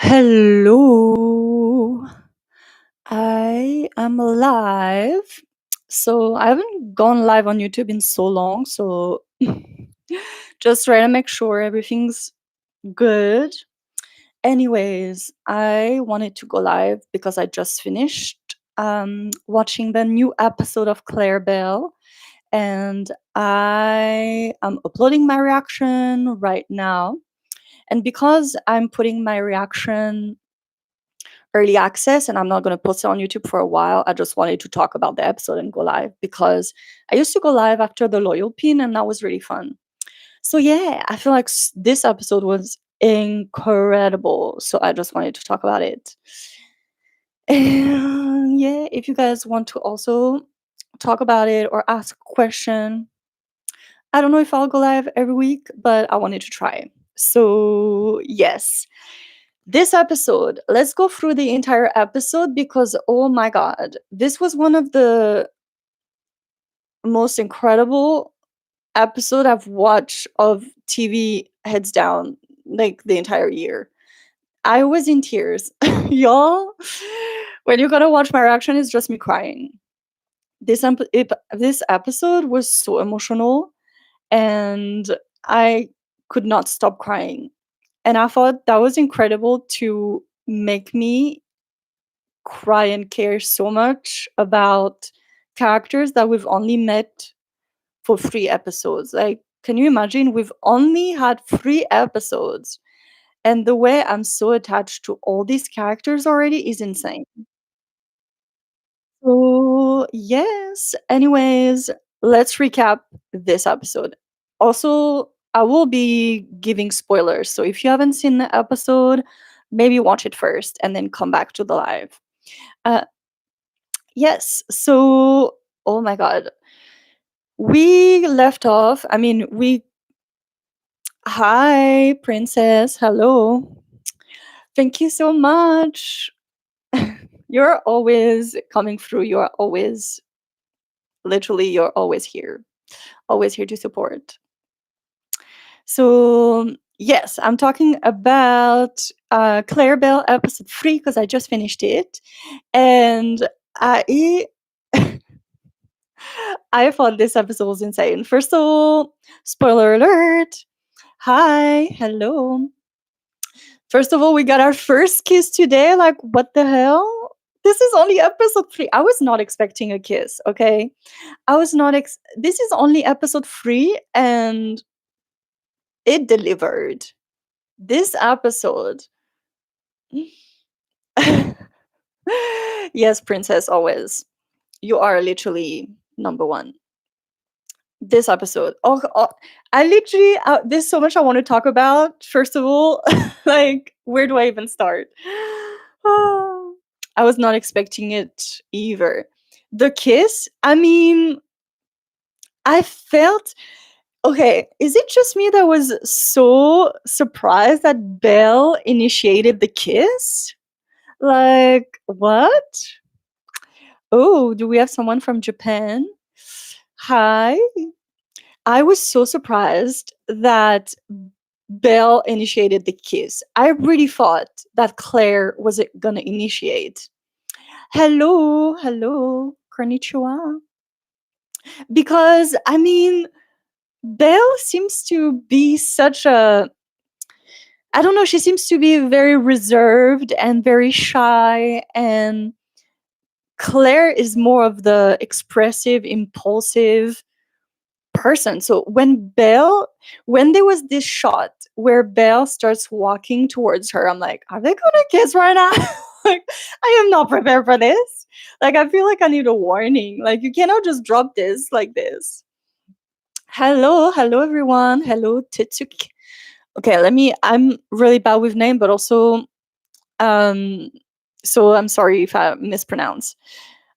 Hello. I am live. So I haven't gone live on YouTube in so long, so just trying to make sure everything's good. Anyways, I wanted to go live because I just finished watching the new episode of Clairebell, and I am uploading my reaction right now. And because I'm putting my reaction early access and I'm not going to post it on YouTube for a while, I just wanted to talk about the episode and go live because I used to go live after the Loyal Pin and that was really fun. So yeah, I feel like this episode was incredible. So I just wanted to talk about it. And yeah, if you guys want to also talk about it or ask a question, I don't know if I'll go live every week, but I wanted to try. So yes. This episode, let's go through the entire episode because, oh my god, this was one of the most incredible episode I've watched of TV heads down like the entire year. I was in tears. Y'all, when you're gonna watch my reaction, it's just me crying. This episode was so emotional and I could not stop crying. And I thought that was incredible to make me cry and care so much about characters that we've only met for 3 episodes. Like, can you imagine? We've only had 3 episodes. And the way I'm so attached to all these characters already is insane. So, yes. Anyways, let's recap this episode. Also, I will be giving spoilers. So, if you haven't seen the episode, maybe watch it first and then come back to the live. Uh, yes. So, oh my God. We left off. I mean, Hi, Princess. Hello. Thank you so much. You're always coming through. You're always, literally, you're always here to support. So, yes, I'm talking about Clairebell episode 3 because I just finished it. And I. I thought this episode was insane. First of all, spoiler alert. Hi, hello. First of all, we got our first kiss today. Like, what the hell? This is only episode 3. I was not expecting a kiss, okay? I was not this is only episode 3 and it delivered. This episode. Yes, princess, always. You are literally number 1. This episode. I literally there's so much I want to talk about. First of all, like where do I even start? I was not expecting it either. The kiss, I mean, I felt okay, is it just me that was so surprised that Belle initiated the kiss? Like, what? Oh, do we have someone from Japan? Hi. I was so surprised that Belle initiated the kiss. I really thought that Claire was gonna initiate. Hello, hello, konnichiwa. Because I mean, Belle seems to be such a I don't know, she seems to be very reserved and very shy, and Claire is more of the expressive, impulsive person. So when there was this shot where Belle starts walking towards her, I'm like, are they gonna kiss right now? Like, I am not prepared for this. Like, I feel like I need a warning. Like, you cannot just drop this like this. Hello, hello everyone. Hello, Titsuk. Okay, I'm really bad with name, but also um so I'm sorry if I mispronounce.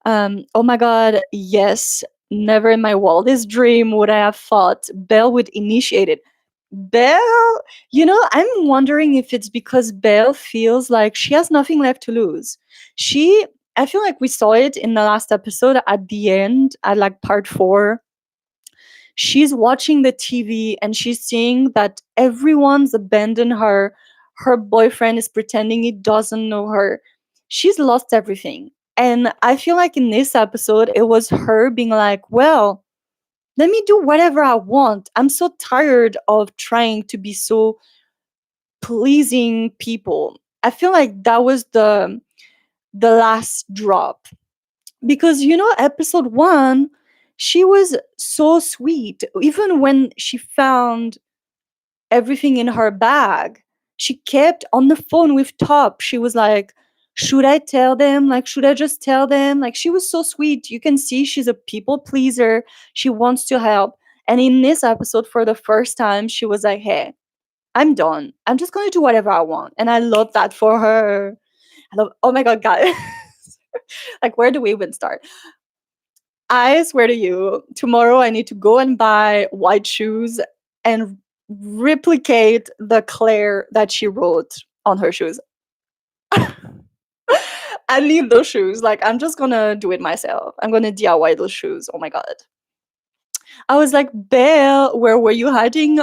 Oh my god, yes. Never in my wildest dream would I have thought Belle would initiate it. Belle, I'm wondering if it's because Belle feels like she has nothing left to lose. I feel like we saw it in the last episode at the end, at like part 4. She's watching the TV and she's seeing that everyone's abandoned her boyfriend is pretending he doesn't know her. She's lost everything. And I feel like in this episode, it was her being like, well, let me do whatever I want. I'm so tired of trying to be so pleasing people. I feel like that was the last drop. Because episode 1, she was so sweet. Even when she found everything in her bag, she kept on the phone with Top. She was like, should I tell them? Like, should I just tell them? Like, she was so sweet. You can see she's a people pleaser. She wants to help. And in this episode, for the first time, she was like, hey, I'm done. I'm just going to do whatever I want. And I love that for her. Oh my God, guys. Like, where do we even start? I swear to you, tomorrow I need to go and buy white shoes and replicate the Claire that she wrote on her shoes. I need those shoes. Like, I'm just gonna do it myself. I'm gonna DIY those shoes. Oh my God. I was like, Belle, where were you hiding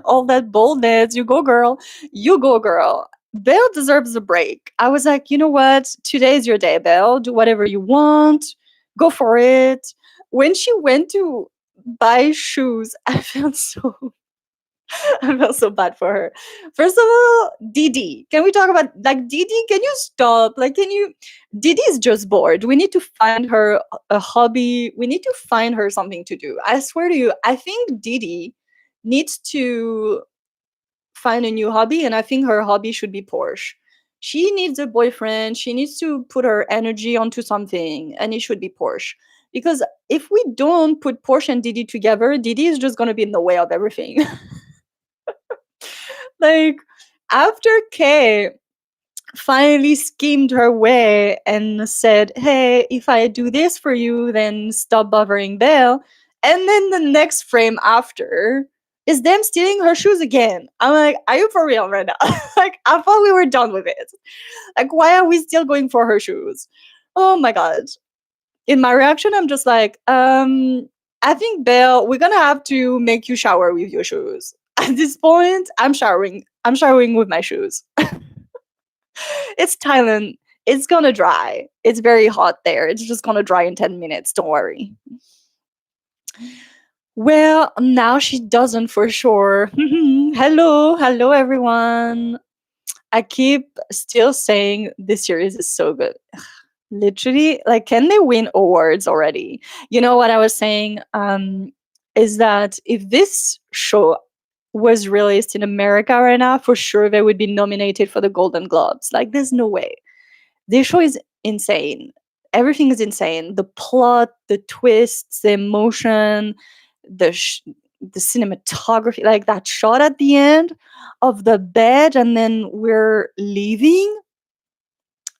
all that boldness? You go, girl. You go, girl. Belle deserves a break. I was like, you know what? Today's your day, Belle. Do whatever you want. Go for it. When she went to buy shoes, I felt so bad for her. First of all, Didi. Can we talk about, like, Didi? Can you stop? Like, Didi is just bored. We need to find her a hobby. We need to find her something to do. I swear to you, I think Didi needs to find a new hobby, and I think her hobby should be Porsche. She needs a boyfriend. She needs to put her energy onto something, and it should be Porsche. Because if we don't put Porsche and Didi together, Didi is just going to be in the way of everything. Like, after Kay finally schemed her way and said, hey, if I do this for you, then stop bothering Belle. And then the next frame after is them stealing her shoes again. I'm like, are you for real right now? Like, I thought we were done with it. Like, why are we still going for her shoes? Oh my God. In my reaction, I'm just like, I think, Belle, we're gonna have to make you shower with your shoes. At this point, I'm showering with my shoes. It's Thailand. It's gonna dry. It's very hot there. It's just gonna dry in 10 minutes. Don't worry. Well, now she doesn't for sure. Hello, everyone. I keep still saying this series is so good. Literally, like, can they win awards already? You know what I was saying? Is that if this show was released in America right now, for sure they would be nominated for the Golden Globes. Like, there's no way. This show is insane. Everything is insane. The plot, the twists, the emotion, the cinematography, like that shot at the end of the bed and then we're leaving.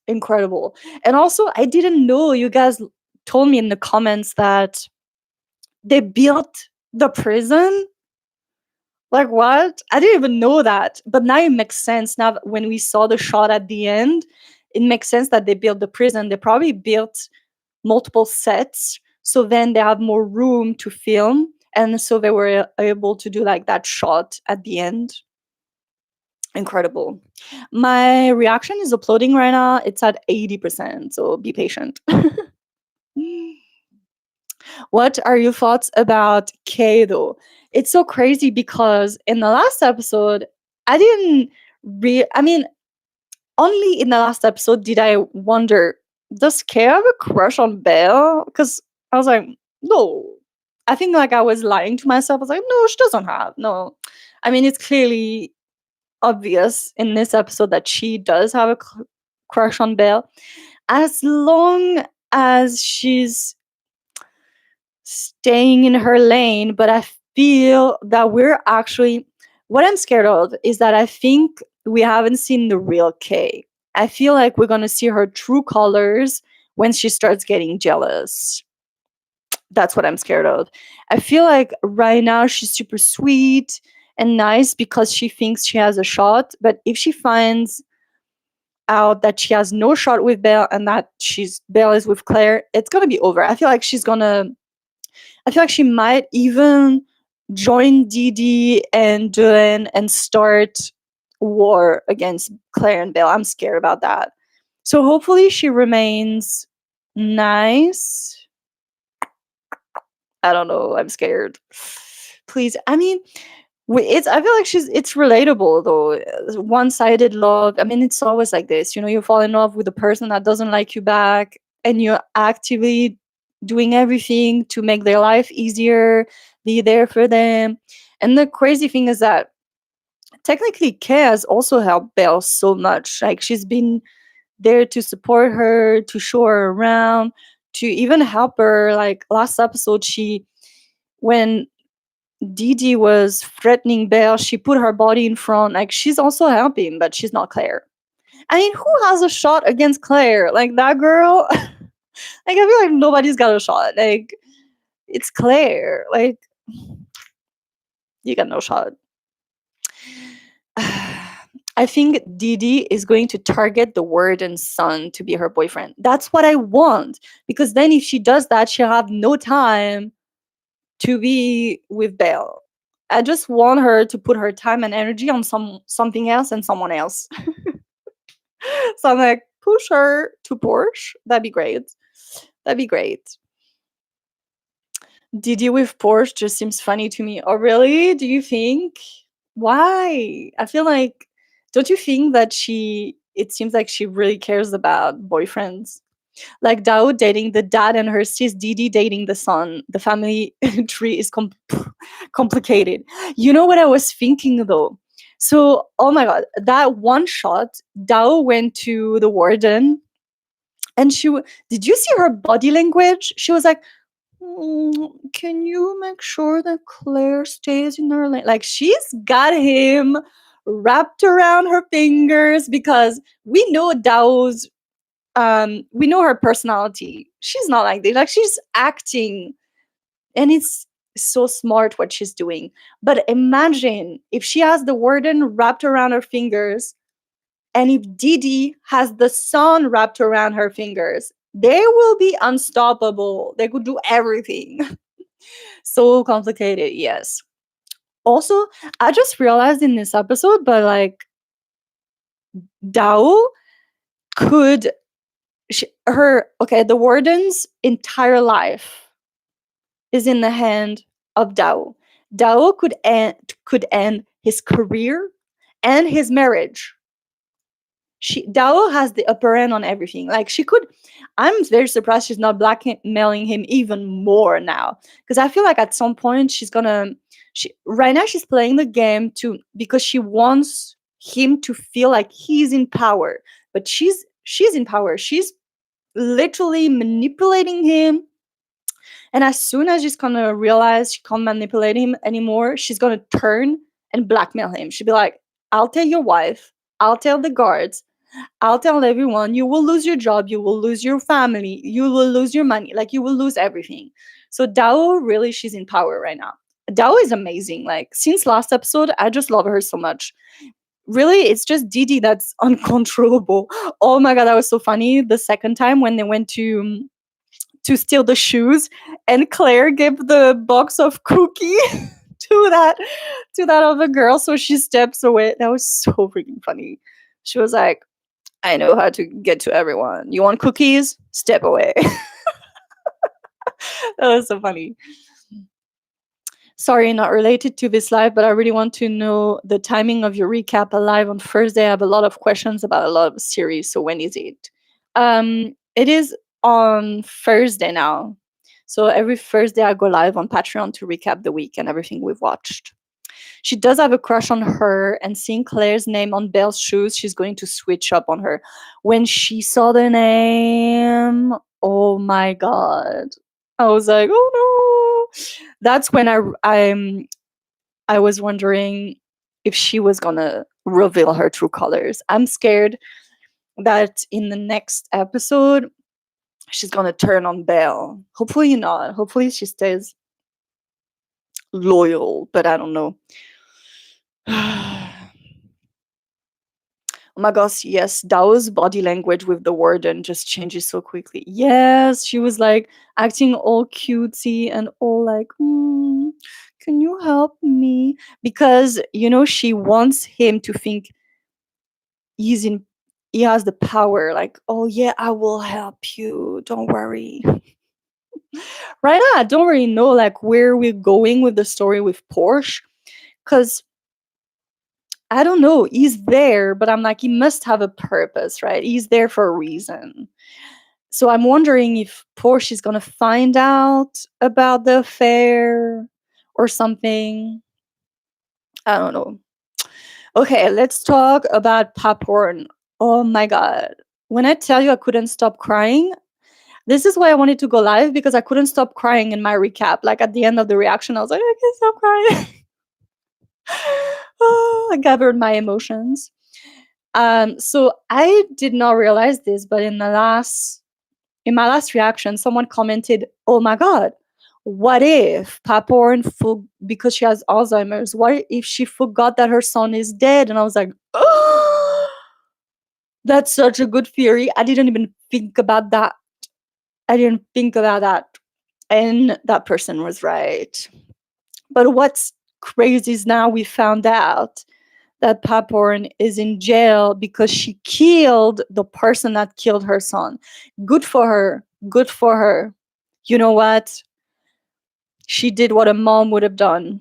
Incredible. And also, I didn't know, you guys told me in the comments that they built the prison. Like, what? I didn't even know that. But now it makes sense. Now, when we saw the shot at the end, it makes sense that they built the prison. They probably built multiple sets, so then they have more room to film. And so they were able to do like that shot at the end. Incredible. My reaction is uploading right now. It's at 80%, so be patient. What are your thoughts about Kay, though? It's so crazy because in the last episode, I didn't I mean, only in the last episode did I wonder, does Kay have a crush on Belle? Because I was like, no. I think like I was lying to myself. I was like, no, she doesn't have. No. I mean, it's clearly obvious in this episode that she does have a crush on Belle. As long as she's staying in her lane, but I feel that we're actually, what I'm scared of is that I think we haven't seen the real Kay. I feel like we're going to see her true colors when she starts getting jealous. That's what I'm scared of. I feel like right now she's super sweet and nice because she thinks she has a shot, but if she finds out that she has no shot with Belle and that Belle is with Claire, it's going to be over. I feel like she might even join Didi and Dylan and start war against Claire and Belle. I'm scared about that. So hopefully she remains nice. I don't know. I'm scared. Please. I mean, it's. I feel like it's relatable though. One-sided love. I mean, it's always like this. You know, you fall in love with a person that doesn't like you back, and you're actively doing everything to make their life easier, be there for them. And the crazy thing is that technically Kay has also helped Belle so much. Like she's been there to support her, to show her around, to even help her. Like last episode, when Didi was threatening Belle, she put her body in front. Like she's also helping, but she's not Claire. I mean, who has a shot against Claire? Like that girl. Like I feel like nobody's got a shot. Like it's Claire. Like you got no shot. I think Didi is going to target the warden's son to be her boyfriend. That's what I want. Because then if she does that, she'll have no time to be with Belle. I just want her to put her time and energy on something else and someone else. So I'm like, push her to Porsche. That'd be great. That'd be great. Didi with Porsche just seems funny to me. Oh, really? Do you think? Why? I feel like, don't you think that it seems like she really cares about boyfriends? Like Dao dating the dad and her sis Didi dating the son. The family tree is complicated. You know what I was thinking though? So, oh my god, that one shot, Dao went to the warden and did you see her body language? She was like, can you make sure that Claire stays in her lane? Like she's got him wrapped around her fingers because we know Dao's we know her personality. She's not like this. Like she's acting and it's so smart what she's doing. But imagine if she has the warden wrapped around her fingers and if Didi has the sun wrapped around her fingers, they will be unstoppable. They could do everything. So complicated, yes. Also, I just realized in this episode, but like Dao could the warden's entire life is in the hand of Dao. Dao could end his career and his marriage. Dao has the upper hand on everything. Like she could. I'm very surprised she's not blackmailing him even more now, because I feel like at some point she's gonna. Right now she's playing the game because she wants him to feel like he's in power, but she's in power. She's literally manipulating him. And as soon as she's gonna realize she can't manipulate him anymore, she's gonna turn and blackmail him. She'll be like, I'll tell your wife, I'll tell the guards, I'll tell everyone, you will lose your job, you will lose your family, you will lose your money, like you will lose everything. So Dao, really, she's in power right now. Dao is amazing. Like since last episode, I just love her so much. Really, it's just Didi that's uncontrollable. Oh my god, that was so funny. The second time when they went to steal the shoes and Claire gave the box of cookie to that other girl, so she steps away. That was so freaking funny. She was like, I know how to get to everyone. You want cookies? Step away. That was so funny. Sorry, not related to this live, but I really want to know the timing of your recap live on Thursday. I have a lot of questions about a lot of series. So when is it? It is on Thursday now. So every Thursday I go live on Patreon to recap the week and everything we've watched. She does have a crush on her, and seeing Claire's name on Belle's shoes, she's going to switch up on her. When she saw the name, oh my god. I was like, oh no. That's when I was wondering if she was gonna reveal her true colors. I'm scared that in the next episode she's gonna turn on Belle. Hopefully not. Hopefully she stays loyal, but I don't know. Oh my gosh, yes, Dao's body language with the warden just changes so quickly. Yes, she was like acting all cutesy and all like, can you help me? Because, you know, she wants him to think he has the power, like, oh yeah, I will help you, don't worry. Right now I don't really know like where we're going with the story with Porsche, because I don't know, he's there, but I'm like, he must have a purpose, right? He's there for a reason. So I'm wondering if Porsche is gonna find out about the affair or something. I don't know. Okay, let's talk about popcorn. Oh my god. When I tell you I couldn't stop crying, this is why I wanted to go live, because I couldn't stop crying in my recap. Like at the end of the reaction, I was like, I can't stop crying. Oh, I gathered my emotions. So I did not realize this, but in my last reaction, someone commented, "Oh my god, what if Paporn because she has Alzheimer's? What if she forgot that her son is dead?" And I was like, "Oh, that's such a good theory. I didn't even think about that. I didn't think about that." And that person was right. But what's crazy is now we found out that Paporn is in jail because she killed the person that killed her son. Good for her. Good for her. You know what? She did what a mom would have done.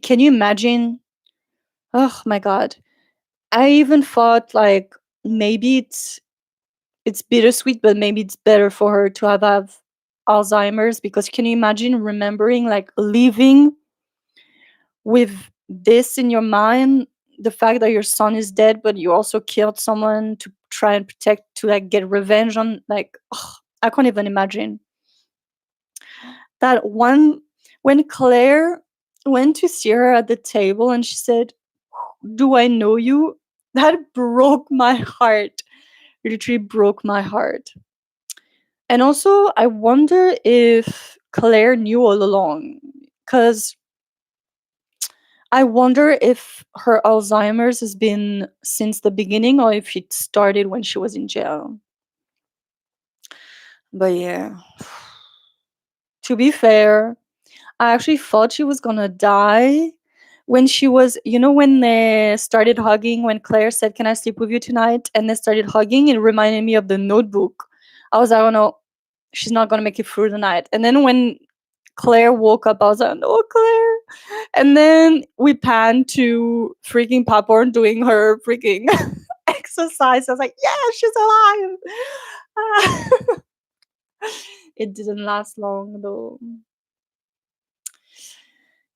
Can you imagine? Oh my god. I even thought like maybe it's bittersweet, but maybe it's better for her to have Alzheimer's, because can you imagine remembering like living with this in your mind, the fact that your son is dead but you also killed someone to try and protect, to like get revenge on, like, ugh, I can't even imagine that one. When Claire went to see her at the table and she said, "Do I know you?" That broke my heart. Literally broke my heart. And also I wonder if Claire knew all along, because I wonder if her Alzheimer's has been since the beginning or if it started when she was in jail. But yeah, to be fair, I actually thought she was gonna die when she was, when they started hugging, when Claire said, "Can I sleep with you tonight?" And they started hugging, it reminded me of The Notebook. I was like, oh no, she's not gonna make it through the night. And then when Claire woke up, I was like, "No, Claire." And then we panned to freaking Popcorn doing her freaking exercise. I was like, "Yeah, she's alive." It didn't last long though.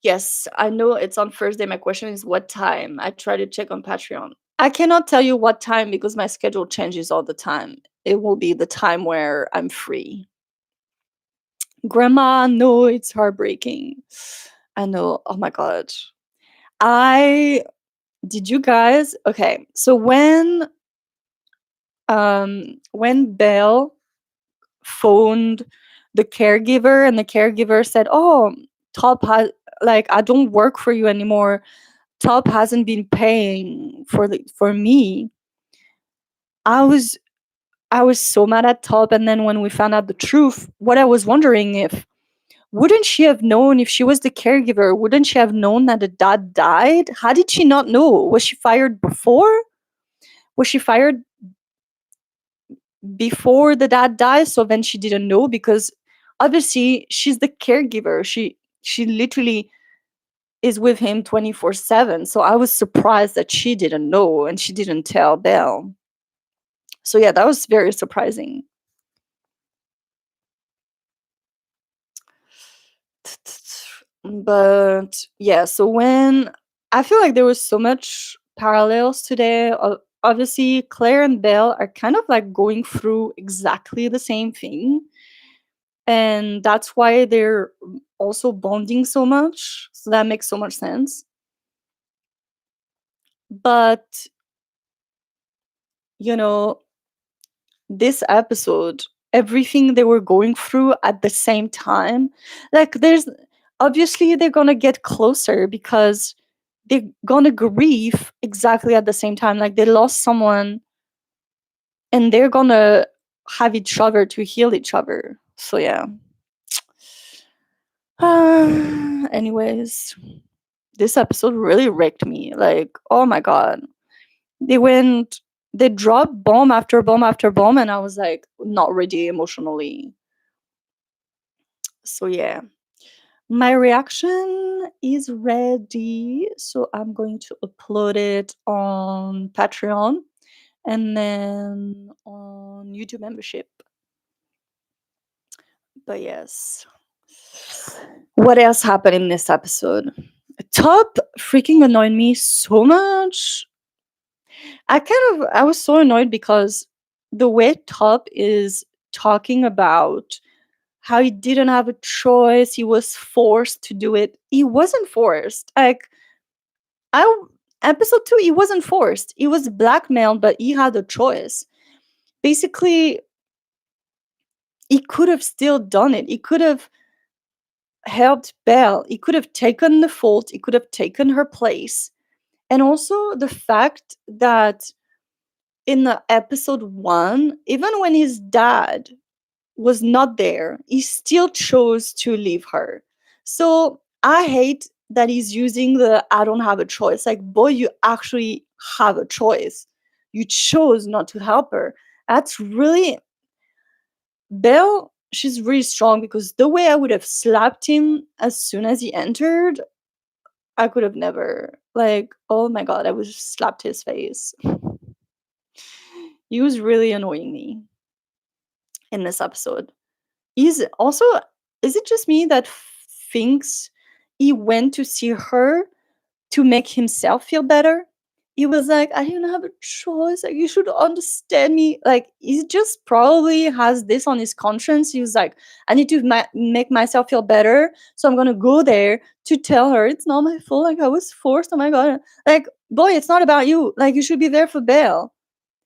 Yes, I know it's on Thursday. My question is what time? I try to check on Patreon. I cannot tell you what time because my schedule changes all the time. It will be the time where I'm free. Grandma, no, it's heartbreaking. I know. Oh my god. I Did you guys, okay, so when Belle phoned the caregiver and the caregiver said, "Oh, Top has, like, I don't work for you anymore. Top hasn't been paying for me." I was I was so mad at Top, and then when we found out the truth, what I was wondering, if wouldn't she have known, if she was the caregiver, wouldn't she have known that the dad died? How did she not know? Was she fired before? Was she fired before the dad dies, so then she didn't know? Because obviously she's the caregiver. She literally is with him 24/7. So I was surprised that she didn't know and she didn't tell Belle. So yeah, that was very surprising. But yeah, so when I feel like there was so much parallels today. Obviously Claire and Belle are kind of like going through exactly the same thing, and that's why they're also bonding so much, so that makes so much sense. But you know this episode, everything they were going through at the same time, like, there's obviously they're gonna get closer because they're gonna grieve exactly at the same time, like they lost someone and they're gonna have each other to heal each other. So yeah. Anyways, this episode really wrecked me. Like, oh my god. they dropped bomb after bomb after bomb, and I was like not ready emotionally. So yeah, my reaction is ready, so I'm going to upload it on Patreon and then on YouTube membership. But yes, what else happened in this episode? Top freaking annoyed me so much. I was so annoyed because the way Top is talking about how he didn't have a choice, he was forced to do it. He wasn't forced. Like, I episode 2, he wasn't forced. He was blackmailed, but he had a choice. Basically, he could have still done it. He could have helped Belle. He could have taken the fault. He could have taken her place. And also the fact that in the episode 1, even when his dad was not there, he still chose to leave her. So I hate that he's using the I don't have a choice. Like, boy, you actually have a choice. You chose not to help her. That's really Belle, she's really strong, because the way I would have slapped him as soon as he entered, I could have never. Like, oh my god, I would have slapped his face. He was really annoying me in this episode. Is also, is it just me that thinks he went to see her to make himself feel better? He was like, I didn't have a choice. Like, you should understand me. Like, he just probably has this on his conscience. He was like, I need to make myself feel better. So I'm going to go there to tell her it's not my fault. Like, I was forced. Oh my God. Like, boy, it's not about you. Like, you should be there for Belle.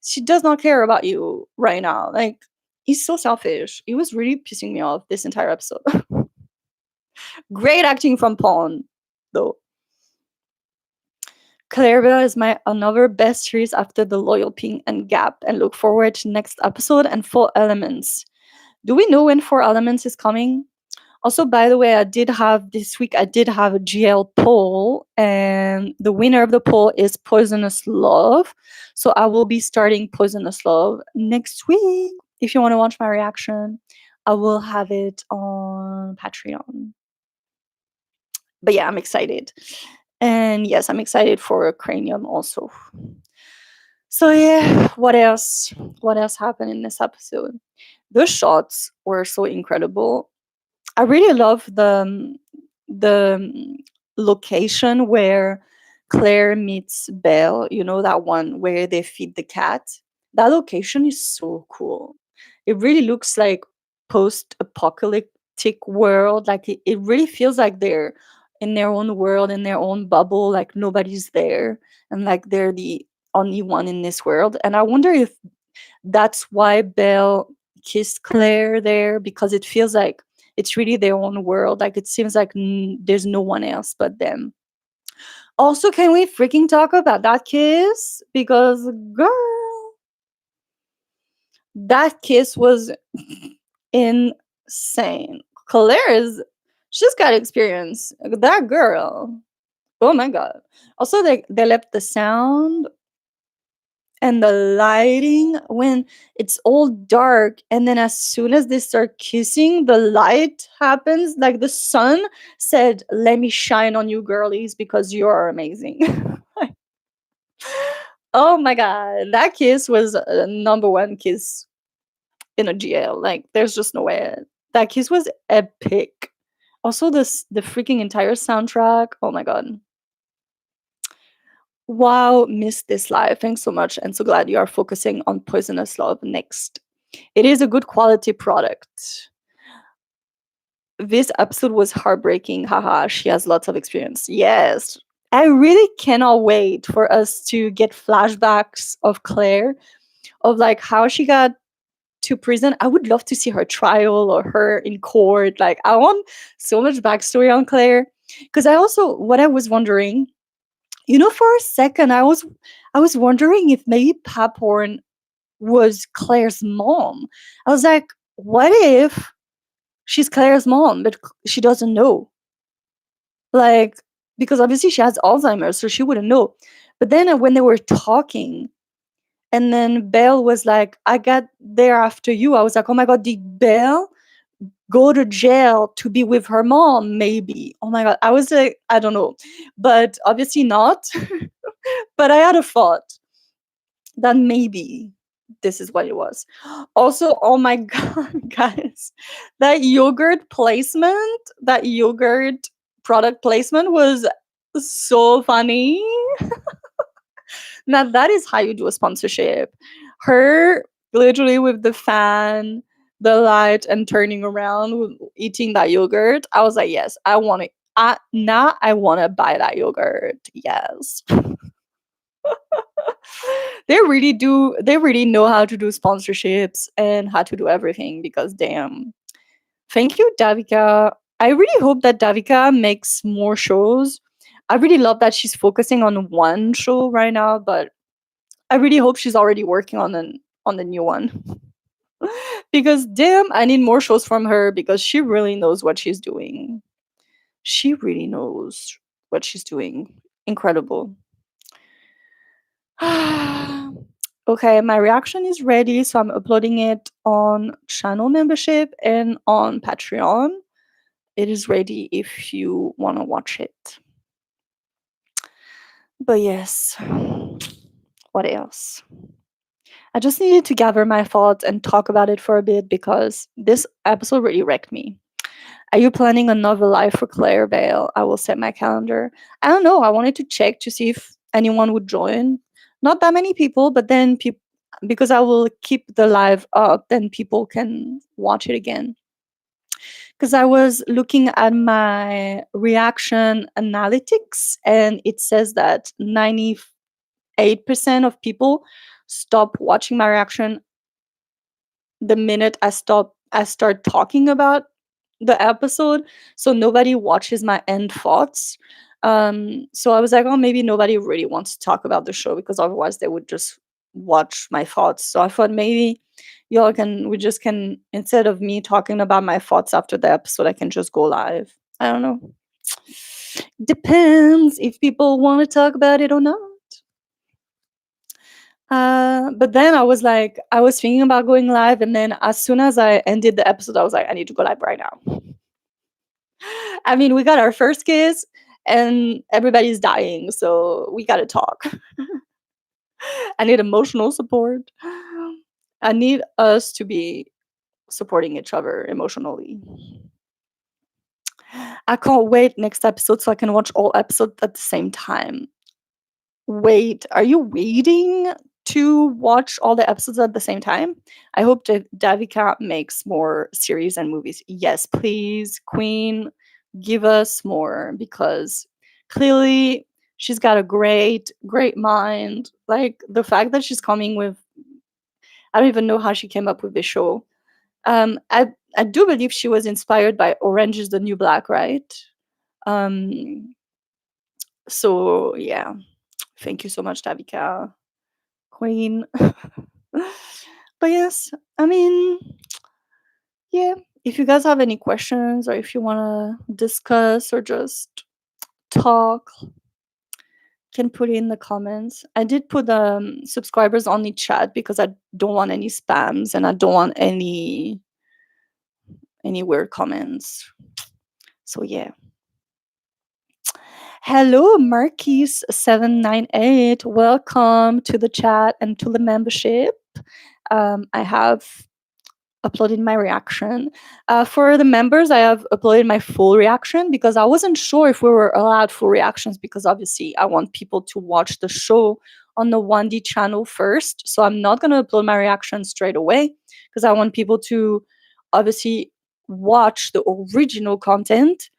She does not care about you right now. Like, he's so selfish. He was really pissing me off this entire episode. Great acting from Pawn, though. Clairebell is my another best series after The Loyal Ping and Gap, and look forward to next episode and 4 Elements. Do we know when 4 Elements is coming? Also, by the way, this week I did have a GL poll, and the winner of the poll is Poisonous Love. So I will be starting Poisonous Love next week. If you want to watch my reaction, I will have it on Patreon. But yeah, I'm excited. And yes, I'm excited for Cranium also. So yeah, what else? What else happened in this episode? The shots were so incredible. I really love the location where Claire meets Belle. You know, that one where they feed the cat. That location is so cool. It really looks like post-apocalyptic world. Like, it really feels like they're in their own world, in their own bubble. Like, nobody's there, and like they're the only one in this world. And I wonder if that's why Belle kissed Claire there, because it feels like it's really their own world. Like, it seems like there's no one else but them. Also, can we freaking talk about that kiss? Because, girl, that kiss was insane. She's got experience. That girl. Oh my god. Also, they left the sound and the lighting when it's all dark, and then as soon as they start kissing, the light happens. Like, the sun said, let me shine on you girlies because you are amazing. Oh my god, that kiss was a number 1 kiss in a GL. Like, there's just no way. That kiss was epic. Also, the freaking entire soundtrack, oh my god. Wow, missed this live. Thanks so much, and so glad you are focusing on Poisonous Love next. It is a good quality product. This episode was heartbreaking. Haha, she has lots of experience. Yes. I really cannot wait for us to get flashbacks of Claire, of like how she got to prison. I would love to see her trial or her in court. Like, I want so much backstory on Claire. Because what I was wondering, for a second, I was wondering if maybe Paphavarin was Claire's mom. I was like, what if she's Claire's mom, but she doesn't know? Like, because obviously she has Alzheimer's, so she wouldn't know. But then when they were talking, and then Belle was like, I got there after you. I was like, oh my God, did Belle go to jail to be with her mom? Maybe. Oh my God. I was like, I don't know. But obviously not. But I had a thought that maybe this is what it was. Also, oh my God, guys, that yogurt product placement was so funny. Now that is how you do a sponsorship. Her literally with the fan, the light, and turning around, eating that yogurt. I was like, yes, I want it. Now I want to buy that yogurt. Yes. They really do. They really know how to do sponsorships and how to do everything because damn. Thank you, Davika. I really hope that Davika makes more shows. I really love that she's focusing on one show right now, but I really hope she's already working on the new one. Because damn, I need more shows from her because she really knows what she's doing. She really knows what she's doing. Incredible. Okay, my reaction is ready, so I'm uploading it on channel membership and on Patreon. It is ready if you want to watch it. But yes, what else? I just needed to gather my thoughts and talk about it for a bit because this episode really wrecked me. Are you planning another live for Clairebell? I will set my calendar. I don't know. I wanted to check to see if anyone would join. Not that many people, but then people, because I will keep the live up, then people can watch it again. Because I was looking at my reaction analytics and it says that 98% of people stop watching my reaction the minute I start talking about the episode, so nobody watches my end thoughts. So I was like, oh, maybe nobody really wants to talk about the show because otherwise they would just watch my thoughts. So I thought maybe we just can, instead of me talking about my thoughts after the episode, I can just go live. I don't know. Depends if people want to talk about it or not. But then I was like, I was thinking about going live, and then as soon as I ended the episode, I was like, I need to go live right now. I mean, we got our first kiss, and everybody's dying, so we gotta talk. I need emotional support. I need us to be supporting each other emotionally. I can't wait next episode so I can watch all episodes at the same time. Wait, are you waiting to watch all the episodes at the same time? I hope Davika makes more series and movies. Yes, please, Queen, give us more because clearly she's got a great, great mind. Like the fact that she's coming with, I don't even know how she came up with this show. I do believe she was inspired by Orange is the New Black, right? Um, so yeah. Thank you so much, Davika, Queen. But yes, I mean, yeah. If you guys have any questions or if you want to discuss or just talk, can put it in the comments. I did put subscribers only chat because I don't want any spams and I don't want any weird comments. So yeah. Hello, Marquis798. Welcome to the chat and to the membership. I have uploaded my reaction. For the members, I have uploaded my full reaction because I wasn't sure if we were allowed full reactions because obviously I want people to watch the show on the 1D channel first. So I'm not going to upload my reaction straight away because I want people to obviously watch the original content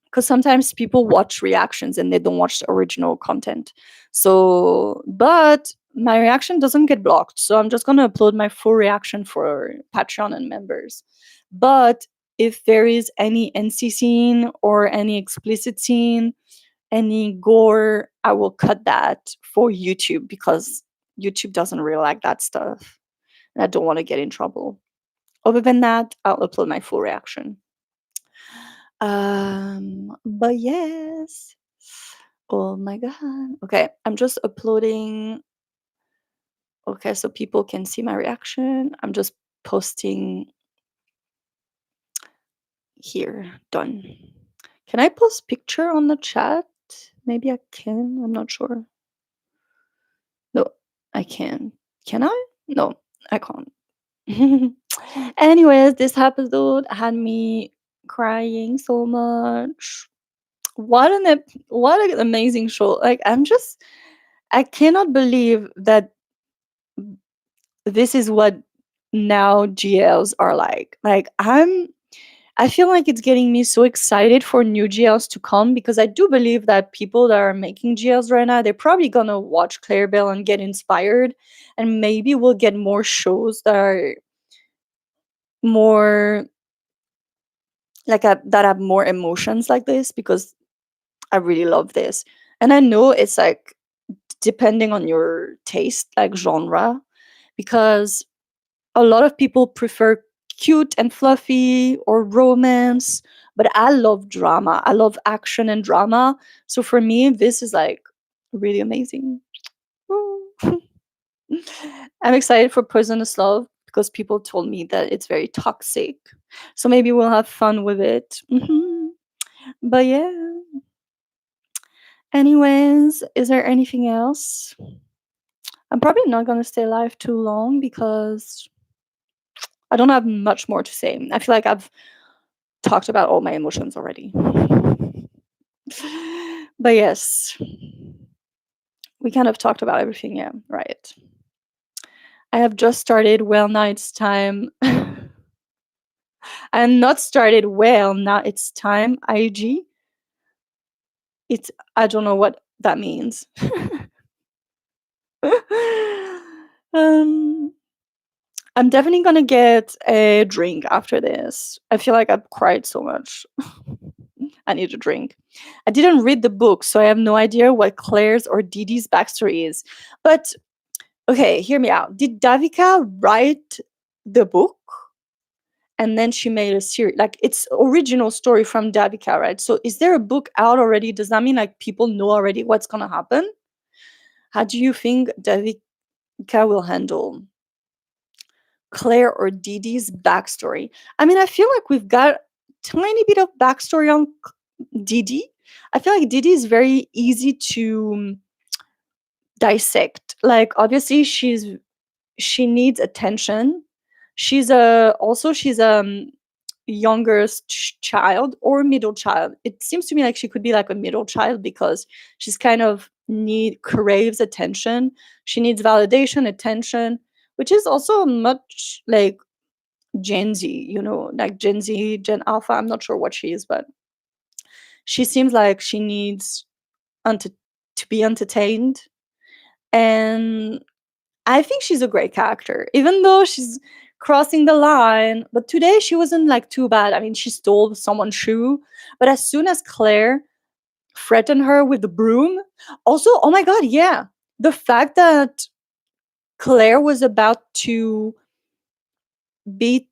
because sometimes people watch reactions and they don't watch the original content. So, but my reaction doesn't get blocked. So I'm just going to upload my full reaction for Patreon and members. But if there is any NC scene or any explicit scene, any gore, I will cut that for YouTube because YouTube doesn't really like that stuff. And I don't want to get in trouble. Other than that, I'll upload my full reaction. But yes. Oh my god. Okay, I'm just uploading. Okay, so people can see my reaction. I'm just posting here. Done. Can I post picture on the chat? Maybe I can. I'm not sure. No, I can. Can I? No, I can't. Anyways, this episode had me crying so much. What an amazing show. Like I cannot believe that this is what now GLs are like. Like I feel like it's getting me so excited for new GLs to come because I do believe that people that are making GLs right now, they're probably gonna watch Clairebell and get inspired, and maybe we'll get more shows that are more that have more emotions like this because I really love this. And I know it's like depending on your taste, like genre, because a lot of people prefer cute and fluffy or romance, but I love drama. I love action and drama. So for me, this is like really amazing. I'm excited for Poisonous Love because people told me that it's very toxic. So maybe we'll have fun with it. But yeah. Anyways, is there anything else? I'm probably not going to stay live too long because I don't have much more to say. I feel like I've talked about all my emotions already. But yes, we kind of talked about everything. Yeah, right. I have just started Well Now It's Time. I have not started Well Now It's Time IG. It's I don't know what that means. um I'm definitely gonna get a drink after this. I feel like I've cried so much. I need a drink. I didn't read the book, so I have no idea what Claire's or Dee Dee's backstory is. But okay, hear me out. Did Davika write the book? And then she made a series, like it's original story from Davika, right? So is there a book out already? Does that mean like people know already what's gonna happen? How do you think Davika will handle Claire or Dee Dee's backstory? I mean, I feel like we've got tiny bit of backstory on Dee Dee. I feel like Dee Dee is very easy to dissect. Like obviously she needs attention. She's youngest child or middle child. It seems to me like she could be like a middle child because she's kind of craves attention. She needs validation, attention, which is also much like Gen Z, like Gen Z, Gen Alpha. I'm not sure what she is, but she seems like she needs to be entertained. And I think she's a great character, even though she's crossing the line. But today she wasn't like too bad. I mean, she stole someone's shoe, but as soon as Claire threatened her with the broom, also, oh my god, yeah, the fact that Claire was about to beat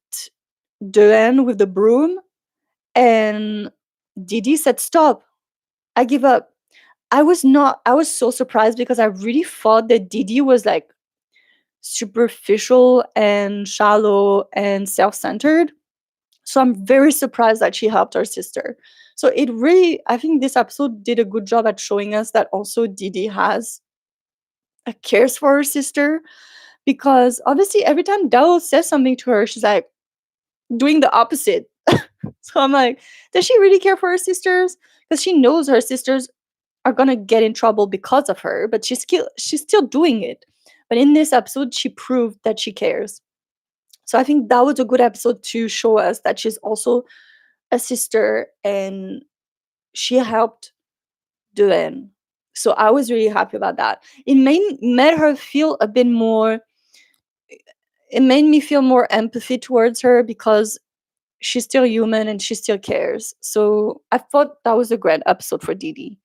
Deanne with the broom, and Didi said, "Stop, I give up." I was so surprised because I really thought that Didi was like superficial and shallow and self-centered. So I'm very surprised that she helped her sister. So I think this episode did a good job at showing us that also Didi cares for her sister, because obviously every time Dao says something to her, she's like doing the opposite. So I'm like, does she really care for her sisters? Because she knows her sisters are gonna get in trouble because of her, but she's still doing it. But in this episode, she proved that she cares. So I think that was a good episode to show us that she's also a sister and she helped Duane. So I was really happy about that. Made her feel a bit more. It made me feel more empathy towards her because she's still human and she still cares. So I thought that was a great episode for Didi.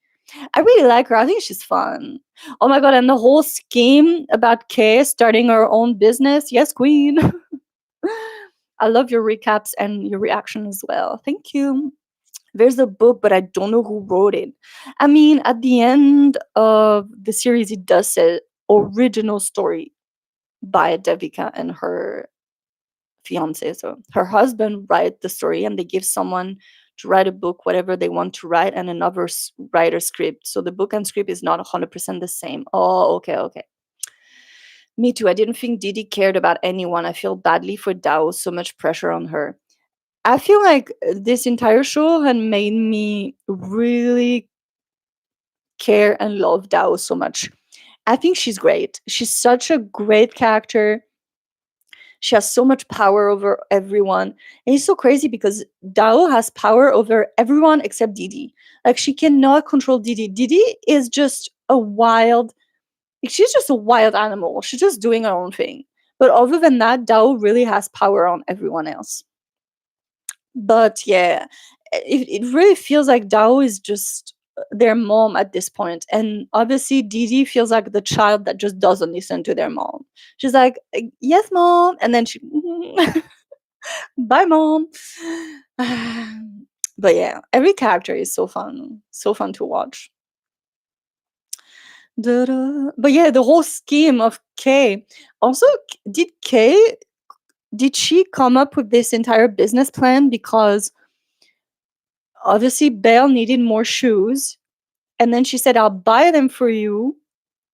I really like her. I think she's fun. Oh my god, and the whole scheme about Kay starting her own business. Yes, queen. I love your recaps and your reaction as well. Thank you. There's a book, but I don't know who wrote it. I mean, at the end of the series, it does say original story by Devika and her fiance. So her husband write the story, and they give someone to write a book, whatever they want to write, and another writer script. So the book and script is not 100% the same. Oh, okay, okay. Me too. I didn't think Didi cared about anyone. I feel badly for Dao. So much pressure on her. I feel like this entire show had made me really care and love Dao so much. I think she's great. She's such a great character. She has so much power over everyone. And it's so crazy because Dao has power over everyone except Didi. Like, she cannot control Didi. Didi is just a wild, she's just a wild animal. She's just doing her own thing. But other than that, Dao really has power on everyone else. But yeah, it really feels like Dao is just their mom at this point. And obviously, Didi feels like the child that just doesn't listen to their mom. She's like, yes, mom. And then she, bye, mom. But yeah, every character is so fun to watch. Da-da. But yeah, the whole scheme of Kay. Also, did Kay, did she come up with this entire business plan because obviously Belle needed more shoes, and then she said, I'll buy them for you,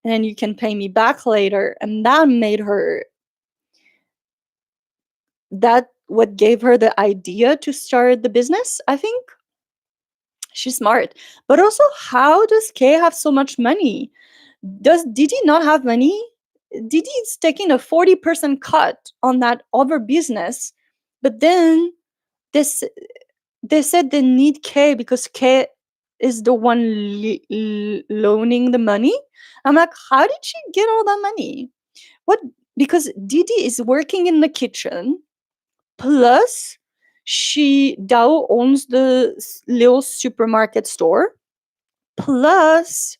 and then you can pay me back later. And that made her, that what gave her the idea to start the business, I think. She's smart. But also, how does Kay have so much money? Does Didi not have money? Didi is taking a 40% cut on that other business, but then this they said they need Kay because Kay is the one loaning the money. I'm like, how did she get all that money? What? Because Didi is working in the kitchen, plus Dao owns the little supermarket store, plus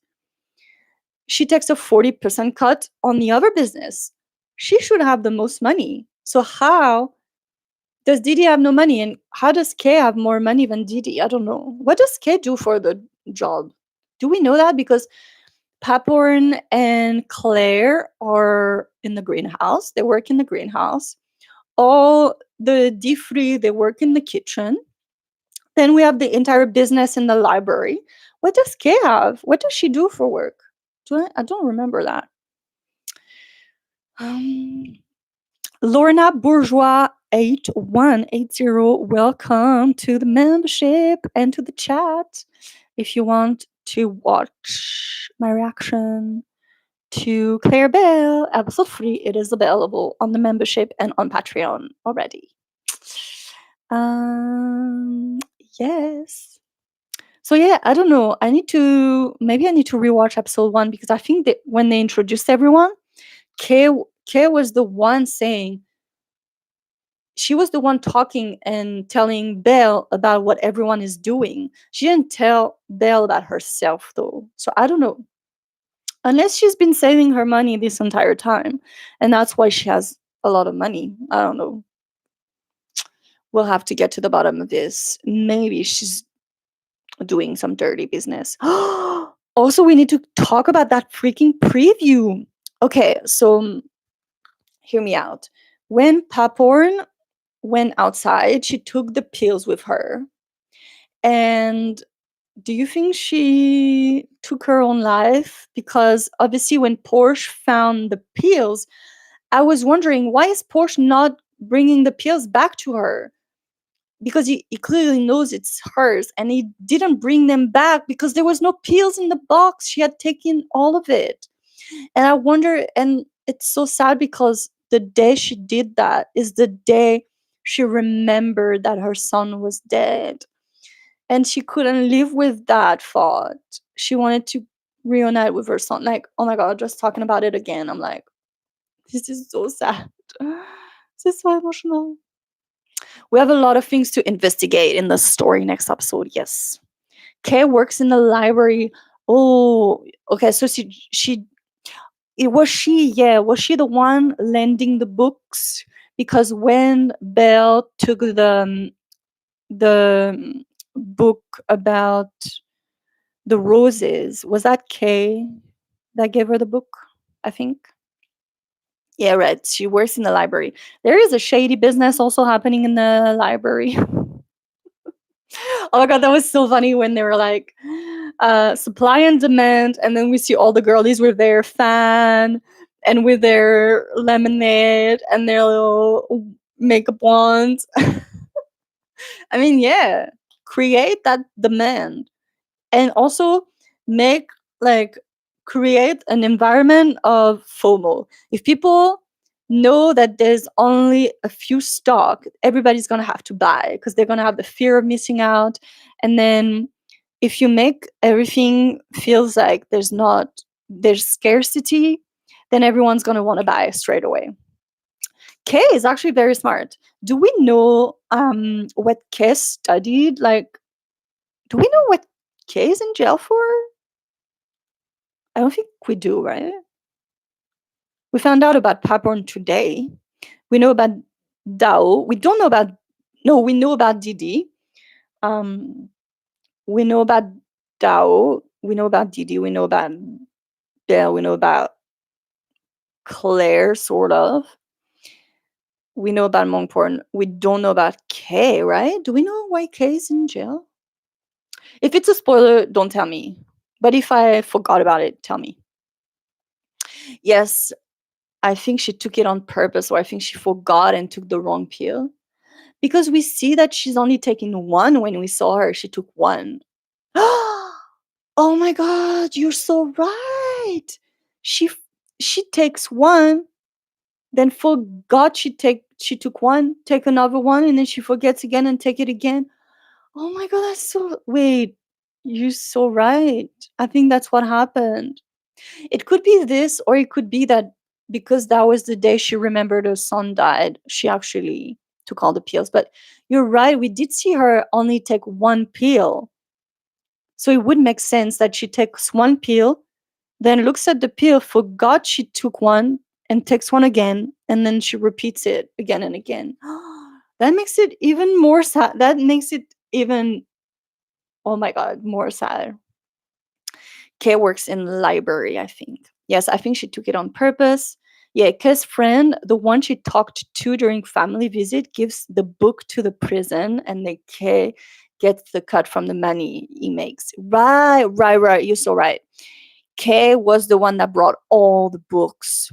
she takes a 40% cut on the other business. She should have the most money. So how does Didi have no money? And how does Kay have more money than Didi? I don't know. What does Kay do for the job? Do we know that? Because Paphavarin and Claire are in the greenhouse. They work in the greenhouse. All the D3, they work in the kitchen. Then we have the entire business in the library. What does Kay have? What does she do for work? I don't remember that. Lorna Bourgeois 8180, welcome to the membership and to the chat. If you want to watch my reaction to Clairebell episode 3, it is available on the membership and on Patreon already. Yes. So yeah, I don't know. Maybe I need to rewatch episode 1, because I think that when they introduced everyone, Kay was the one saying, she was the one talking and telling Belle about what everyone is doing. She didn't tell Belle about herself, though. So I don't know. Unless she's been saving her money this entire time, and that's why she has a lot of money. I don't know. We'll have to get to the bottom of this. Maybe she's doing some dirty business. Also, we need to talk about that freaking preview. Okay, so hear me out. When Paphavarin went outside, she took the pills with her. And do you think she took her own life? Because obviously when Porsche found the pills, I was wondering, why is Porsche not bringing the pills back to her? Because he clearly knows it's hers, and he didn't bring them back because there was no pills in the box. She had taken all of it. And I wonder, and it's so sad because the day she did that is the day she remembered that her son was dead. And she couldn't live with that thought. She wanted to reunite with her son. Like, oh my God, just talking about it again, I'm like, this is so sad. This is so emotional. We have a lot of things to investigate in the story next episode, yes. Kay works in the library. Oh, okay, so was she the one lending the books? Because when Belle took the book about the roses. Was that Kay that gave her the book? I think. Yeah, right. She works in the library. There is a shady business also happening in the library. Oh my god, that was so funny when they were like, supply and demand, and then we see all the girlies with their fan and with their lemonade and their little makeup wands. I mean, yeah, create that demand and also make like create an environment of FOMO. If people know that there's only a few stock, everybody's gonna have to buy because they're gonna have the fear of missing out. And then if you make everything feels like there's scarcity, then everyone's gonna want to buy straight away. Kay is actually very smart. Do we know what Kay studied? Like, do we know what Kay is in jail for? I don't think we do, right? We found out about Paphavarin today. We know about Dao. We don't know about. No, we know about Didi. Um, we know about Dao. We know about Didi. We know about Belle. We know about Claire, sort of. We know about Monkporn. We don't know about Kay, right? Do we know why Kay is in jail? If it's a spoiler, don't tell me. But if I forgot about it, tell me. Yes, I think she took it on purpose, or I think she forgot and took the wrong pill. Because we see that she's only taking one when we saw her. She took one. Oh my god, you're so right. She she takes one, then forgot she took one, take another one, and then she forgets again and take it again. Oh my god, that's so wait. You're so right. I think that's what happened. It could be this, or it could be that because that was the day she remembered her son died, she actually took all the pills. But you're right, we did see her only take one pill. So it would make sense that she takes one pill, then looks at the pill, forgot she took one, and takes one again, and then she repeats it again and again. That makes it even more sad. That makes it even, oh my god, more sad. Kay works in the library, I think. Yes, I think she took it on purpose. Yeah, Kay's friend, the one she talked to during family visit, gives the book to the prison, and then Kay gets the cut from the money he makes. Right, right, right. You're so right. Kay was the one that brought all the books.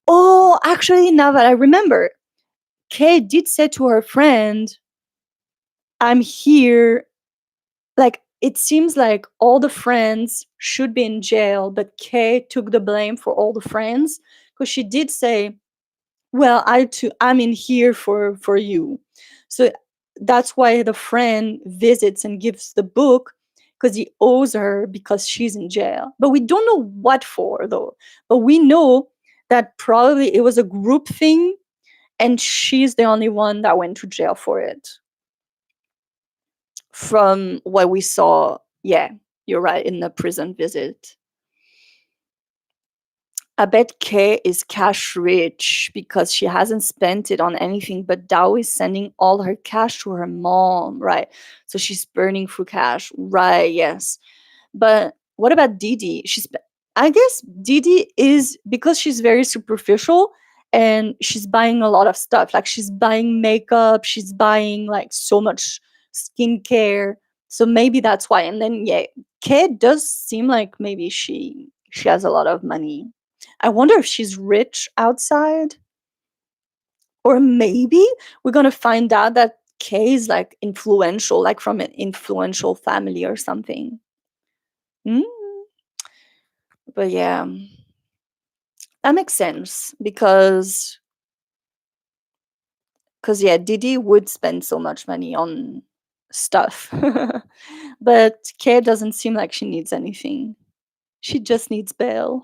Oh, actually, now that I remember, Kay did say to her friend, I'm here. Like, it seems like all the friends should be in jail, but Kay took the blame for all the friends because she did say, well, I'm in here for you. So that's why the friend visits and gives the book, because he owes her because she's in jail. But we don't know what for, though. But we know that probably it was a group thing and she's the only one that went to jail for it. From what we saw, yeah, you're right, in the prison visit. I bet Kay is cash rich because she hasn't spent it on anything, but Dao is sending all her cash to her mom, right? So she's burning through cash, right? Yes. But what about Didi? I guess Didi is, because she's very superficial and she's buying a lot of stuff. Like she's buying makeup, she's buying like so much skincare. So maybe that's why. And then yeah, Kay does seem like maybe she has a lot of money. I wonder if she's rich outside. Or maybe we're gonna find out that Kay is like influential, like from an influential family or something. Mm. But yeah, that makes sense because yeah, Didi would spend so much money on stuff. But Kay doesn't seem like she needs anything. She just needs bail.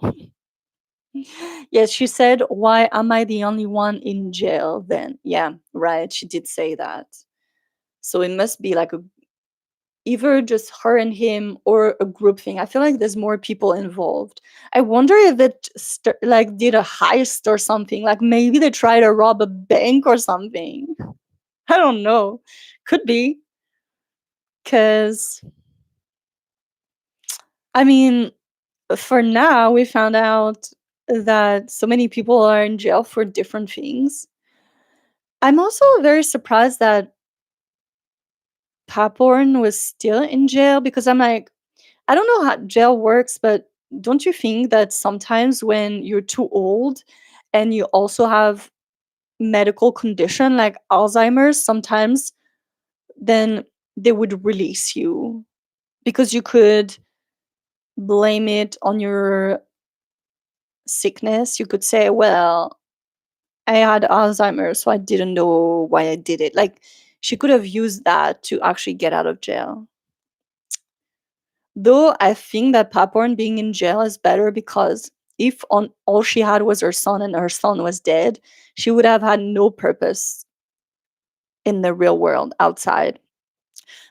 Yes, she said, why am I the only one in jail then? Yeah, right. She did say that. So it must be like either just her and him or a group thing. I feel like there's more people involved. I wonder if it like did a heist or something. Like maybe they tried to rob a bank or something. I don't know. Could be. Because, I mean, for now, we found out that so many people are in jail for different things. I'm also very surprised that Paphavarin was still in jail because I'm like, I don't know how jail works, but don't you think that sometimes when you're too old and you also have medical condition like Alzheimer's, sometimes then they would release you because you could blame it on your sickness. You could say, well, I had Alzheimer's, so I didn't know why I did it. Like, she could have used that to actually get out of jail. Though I think that Paphavarin being in jail is better because if on all she had was her son and her son was dead, she would have had no purpose in the real world outside.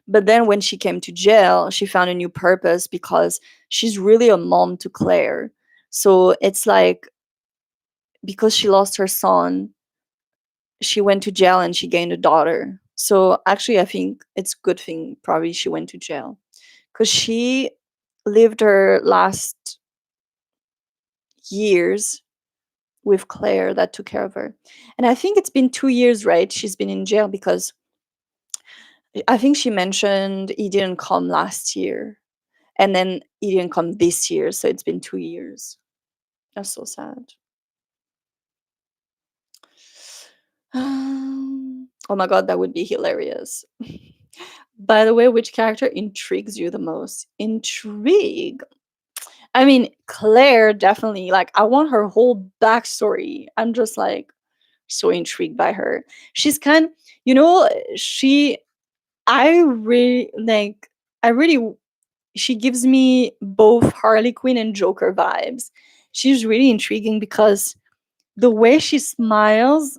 But then when she came to jail, she found a new purpose because she's really a mom to Claire. So it's like because she lost her son, she went to jail and she gained a daughter. So actually, I think it's a good thing probably she went to jail because she lived her last years with Claire that took care of her. And I think it's been 2 years, right? She's been in jail because I think she mentioned he didn't come last year and then he didn't come this year. So it's been 2 years. That's so sad. Oh my god, that would be hilarious. By the way, which character intrigues you the most? Intrigue. I mean, Claire definitely. Like, I want her whole backstory. I'm just like so intrigued by her. She's kind, you know, she. I really like. I really. She gives me both Harley Quinn and Joker vibes. She's really intriguing because the way she smiles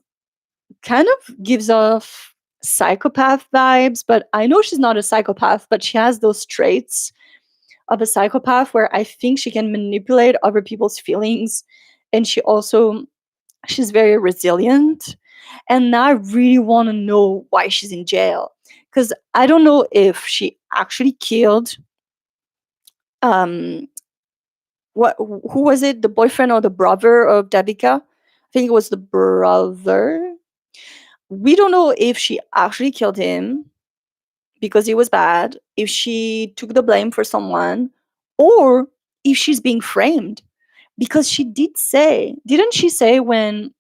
kind of gives off psychopath vibes, but I know she's not a psychopath, but she has those traits of a psychopath where I think she can manipulate other people's feelings. And she's very resilient. And now I really want to know why she's in jail. Because I don't know if she actually killed um who was it? The boyfriend or the brother of Devika? I think it was the brother. We don't know if she actually killed him because he was bad, if she took the blame for someone, or if she's being framed. Because she did say, didn't she say when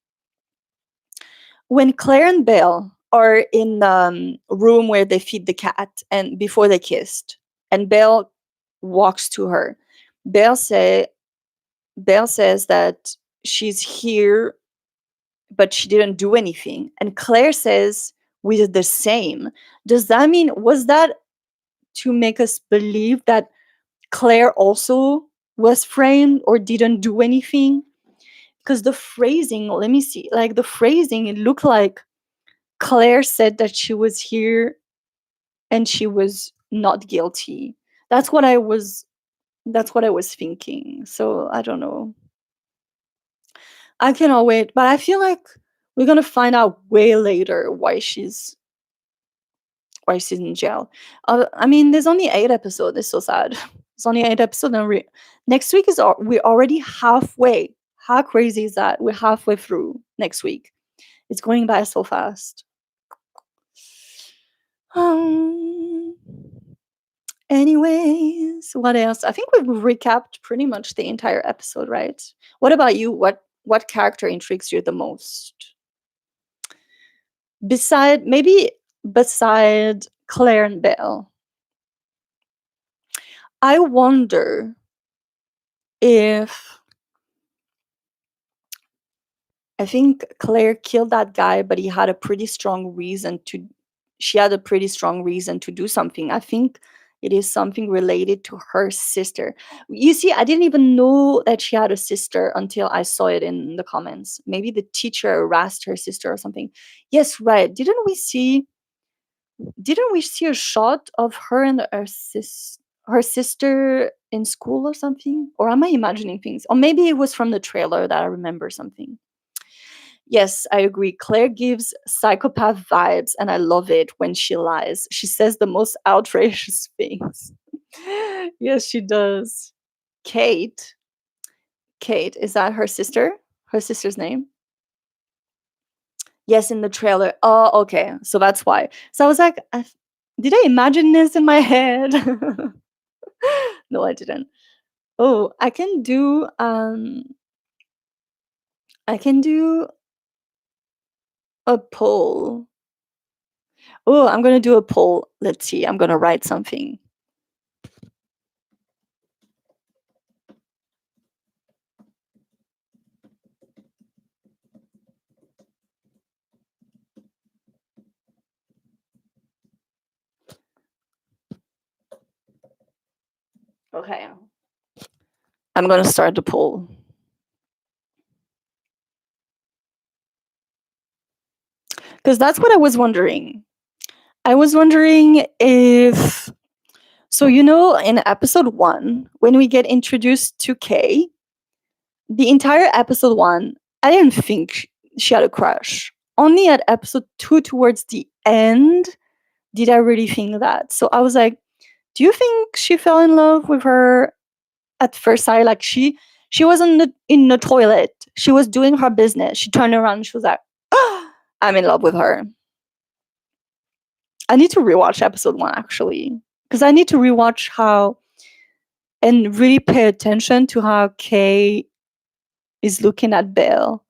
Claire and Belle are in the room where they feed the cat and before they kissed, and Belle walks to her, Belle say Belle says that she's here but she didn't do anything. And Claire says we did the same. Does that mean, was that to make us believe that Claire also was framed or didn't do anything? Because the phrasing, let me see, like the phrasing, it looked like Claire said that she was here and she was not guilty. That's what I was that's what I was thinking. So I don't know. I cannot wait, but I feel like we're gonna find out way later why she's in jail. I mean, there's only 8 episodes. It's so sad. It's only 8 episodes, and next week we're already halfway. How crazy is that? We're halfway through next week. It's going by so fast. Um. Anyways, what else? I think we've recapped pretty much the entire episode, right? What about you? What character intrigues you the most? Beside Claire and Belle, I wonder if I think Claire killed that guy, but he had a pretty strong reason to. She had a pretty strong reason to do something. I think it is something related to her sister. You see, I didn't even know that she had a sister until I saw it in the comments. Maybe the teacher harassed her sister or something. Yes, right. Didn't we see a shot of her and her sister in school or something? Or am I imagining things? Or maybe it was from the trailer that I remember something. Yes, I agree. Claire gives psychopath vibes, and I love it when she lies. She says the most outrageous things. Yes, she does. Kate. Kate, is that her sister? Her sister's name? Yes, in the trailer. Oh, okay. So that's why. So I was like, did I imagine this in my head? No, I didn't. Oh, I can do a poll. Oh, I'm gonna do a poll. Let's see. I'm gonna write something. Okay. I'm gonna start the poll. Because that's what I was wondering. I was wondering if so in episode 1, when we get introduced to Kay, the entire episode 1, I didn't think she had a crush. Only at episode 2 towards the end did I really think that. So I was like, do you think she fell in love with her at first sight? Like she was in the toilet. She was doing her business. She turned around and she was like, oh, I'm in love with her. I need to rewatch episode 1 actually. Because I need to rewatch how and really pay attention to how Kay is looking at Belle.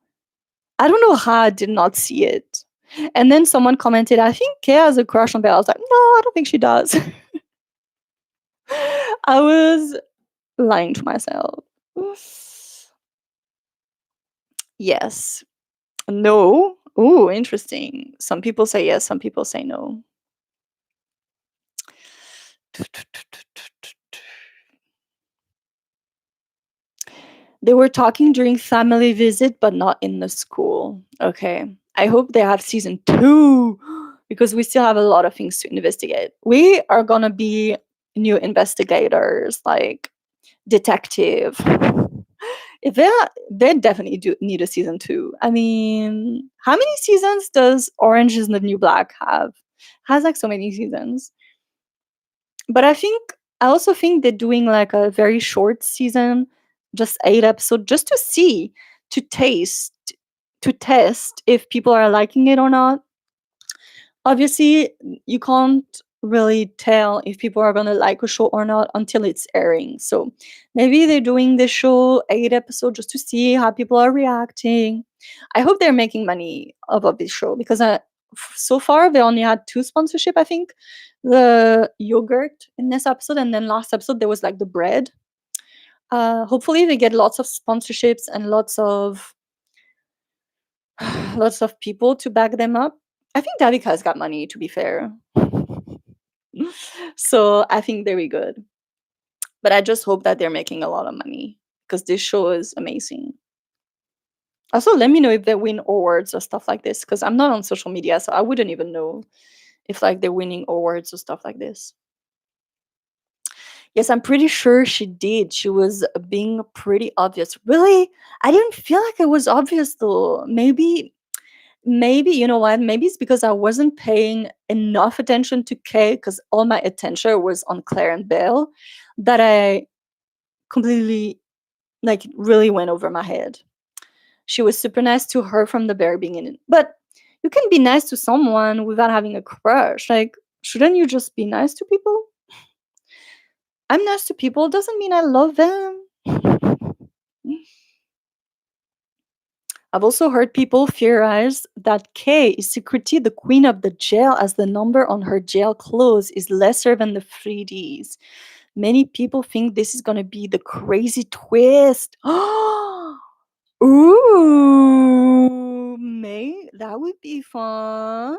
I don't know how I did not see it. And then someone commented, I think Kay has a crush on Belle. I was like, no, I don't think she does. I was lying to myself. Yes. No. Ooh, interesting. Some people say yes, some people say no. They were talking during family visit, but not in the school. Okay. I hope they have season 2 because we still have a lot of things to investigate. We are gonna be new investigators, like detective. If they definitely do need a season 2. I mean, how many seasons does Orange is the New Black have? Has like so many seasons. But I also think they're doing like a very short season, just 8 episodes, just to see, to taste, to test if people are liking it or not. Obviously, you can't really tell if people are gonna like a show or not until it's airing. So maybe they're doing this show 8 episodes just to see how people are reacting. I hope they're making money off of this show because so far they only had 2 sponsorship. I think the yogurt in this episode, and then last episode there was like the bread. Hopefully they get lots of sponsorships and lots of people to back them up. I think Davika has got money, to be fair. So I think they're good. But I just hope that they're making a lot of money because this show is amazing. Also, let me know if they win awards or stuff like this because I'm not on social media, so I wouldn't even know if like they're winning awards or stuff like this. Yes, I'm pretty sure she did. She was being pretty obvious. Really? I didn't feel like it was obvious though. Maybe you know what? Maybe it's because I wasn't paying enough attention to Kay because all my attention was on Claire and Belle that I completely like really went over my head. She was super nice to her from the very beginning. But you can be nice to someone without having a crush. Like, shouldn't you just be nice to people? I'm nice to people doesn't mean I love them. I've also heard people theorize that Kay is secretly the queen of the jail as the number on her jail clothes is lesser than the 3Ds. Many people think this is going to be the crazy twist. Ooh, that would be fun.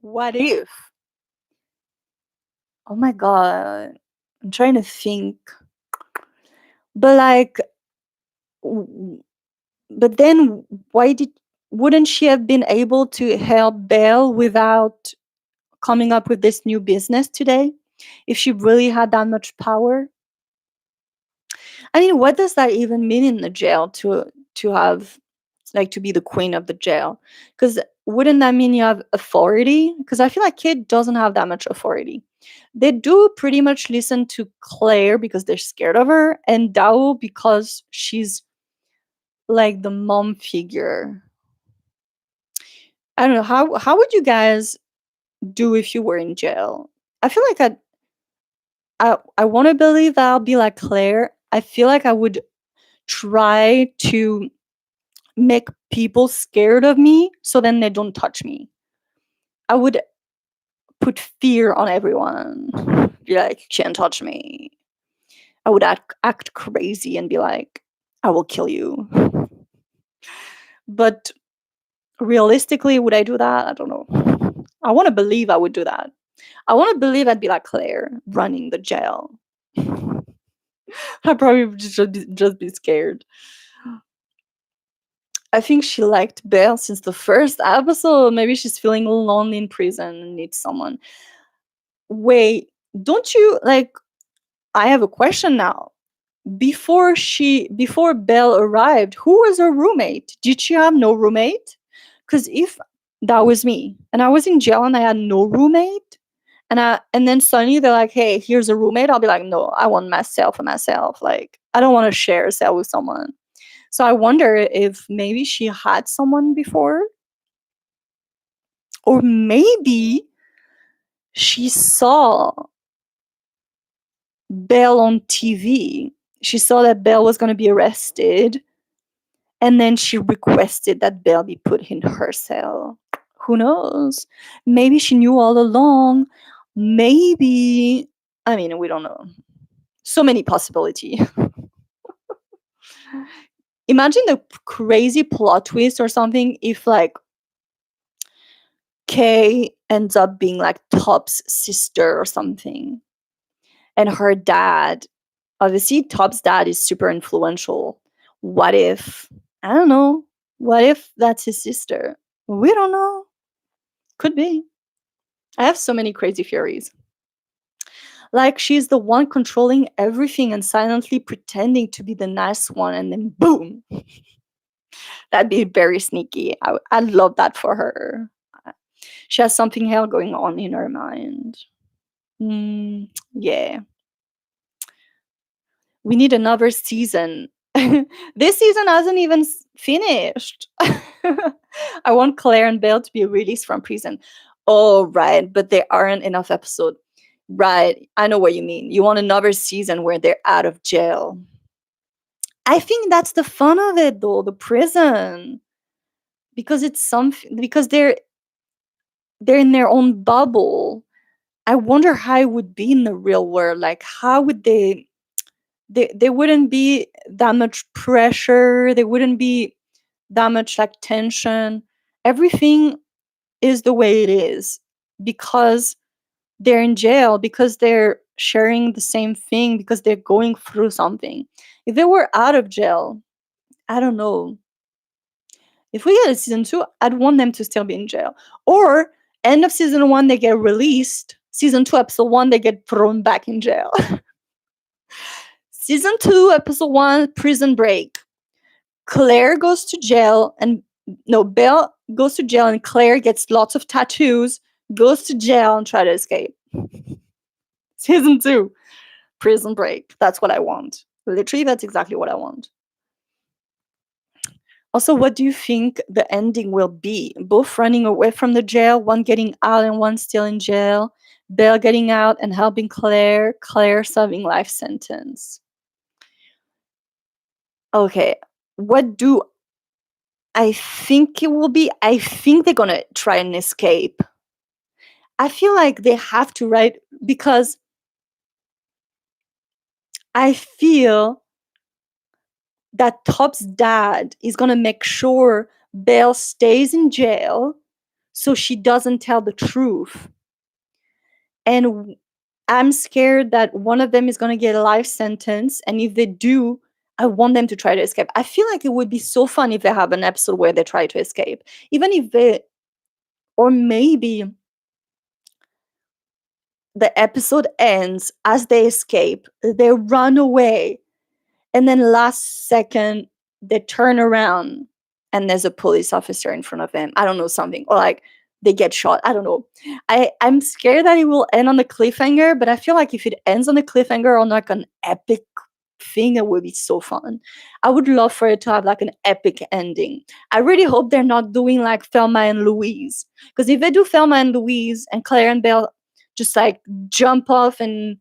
What if? Oh my god. I'm trying to think. But like but then wouldn't she have been able to help Belle without coming up with this new business today if she really had that much power? I mean, what does that even mean in the jail to have like to be the queen of the jail. Because wouldn't that mean you have authority? Because I feel like Kate doesn't have that much authority. They do pretty much listen to Claire because they're scared of her, and Dao because she's like the mom figure. I don't know, how would you guys do if you were in jail? I feel like I want to believe that I'll be like Claire. I feel like I would try to make people scared of me so then they don't touch me. I would put fear on everyone. Be like, you can't touch me. I would act crazy and be like, I will kill you. But realistically, would I do that? I don't know. I want to believe I would do that. I want to believe I'd be like Claire running the jail. I'd probably just be scared. I think she liked Belle since the first episode. Maybe she's feeling lonely in prison and needs someone. Wait, don't you like? I have a question now. Before Belle arrived, who was her roommate? Did she have no roommate? Because if that was me and I was in jail and I had no roommate, and then suddenly they're like, hey, here's a roommate, I'll be like, no, I want myself and myself. Like, I don't want to share a cell with someone. So I wonder if maybe she had someone before, or maybe she saw Belle on TV. She saw that Belle was going to be arrested, and then she requested that Belle be put in her cell. Who knows? Maybe she knew all along. Maybe, I mean, we don't know. So many possibilities. Imagine the crazy plot twist or something if like Kay ends up being like Top's sister or something. And her dad, obviously Top's dad is super influential. What if, I don't know, what if that's his sister? We don't know. Could be. I have so many crazy theories. Like she's the one controlling everything and silently pretending to be the nice one, and then boom. That'd be very sneaky. I'd love that for her. She has something else going on in her mind. Yeah. We need another season. This season hasn't even finished. I want Claire and Belle to be released from prison. Oh, right. But there aren't enough episodes. Right. I know what you mean. You want another season where they're out of jail. I think that's the fun of it, though, the prison. Because it's because they're in their own bubble. I wonder how it would be in the real world. Like, how would they wouldn't be that much pressure, there wouldn't be that much like tension. Everything is the way it is because they're in jail, because they're sharing the same thing, because they're going through something. If they were out of jail, I don't know. If we get a season 2, I'd want them to still be in jail. Or end of season 1, they get released. Season 2, episode 1, they get thrown back in jail. Season 2, episode 1, prison break. Claire goes to jail and Belle goes to jail and Claire gets lots of tattoos, goes to jail and try to escape. Season 2, prison break. That's what I want. Literally, that's exactly what I want. Also, what do you think the ending will be? Both running away from the jail, one getting out and one still in jail. Belle getting out and helping Claire. Claire serving life sentence. Okay, what do I think it will be? I think they're gonna try and escape. I feel like they have to, right? Because I feel that Top's dad is gonna make sure Belle stays in jail so she doesn't tell the truth. And I'm scared that one of them is gonna get a life sentence, and if they do, I want them to try to escape. I feel like it would be so fun if they have an episode where they try to escape. Even if they, or maybe the episode ends as they escape, they run away, and then last second they turn around and there's a police officer in front of them. I don't know, something. Or like they get shot. I don't know. I'm scared that it will end on a cliffhanger, but I feel like if it ends on a cliffhanger on like an epic thing, it would be so fun. I would love for it to have like an epic ending. I really hope they're not doing like Thelma and Louise. Because if they do Thelma and Louise and Claire and Belle just like jump off and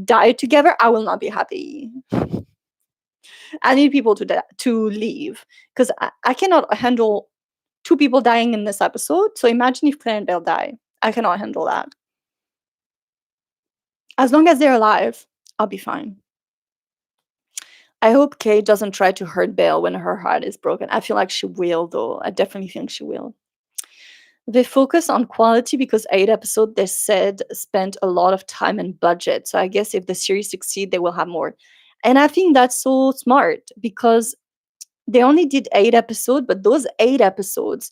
die together, I will not be happy. I need people to leave because I cannot handle 2 people dying in this episode. So imagine if Claire and Belle die. I cannot handle that. As long as they're alive, I'll be fine. I hope Kate doesn't try to hurt Belle when her heart is broken. I feel like she will, though. I definitely think she will. They focus on quality because 8 episodes, they said, spent a lot of time and budget. So I guess if the series succeed, they will have more. And I think that's so smart because they only did 8 episodes, but those 8 episodes,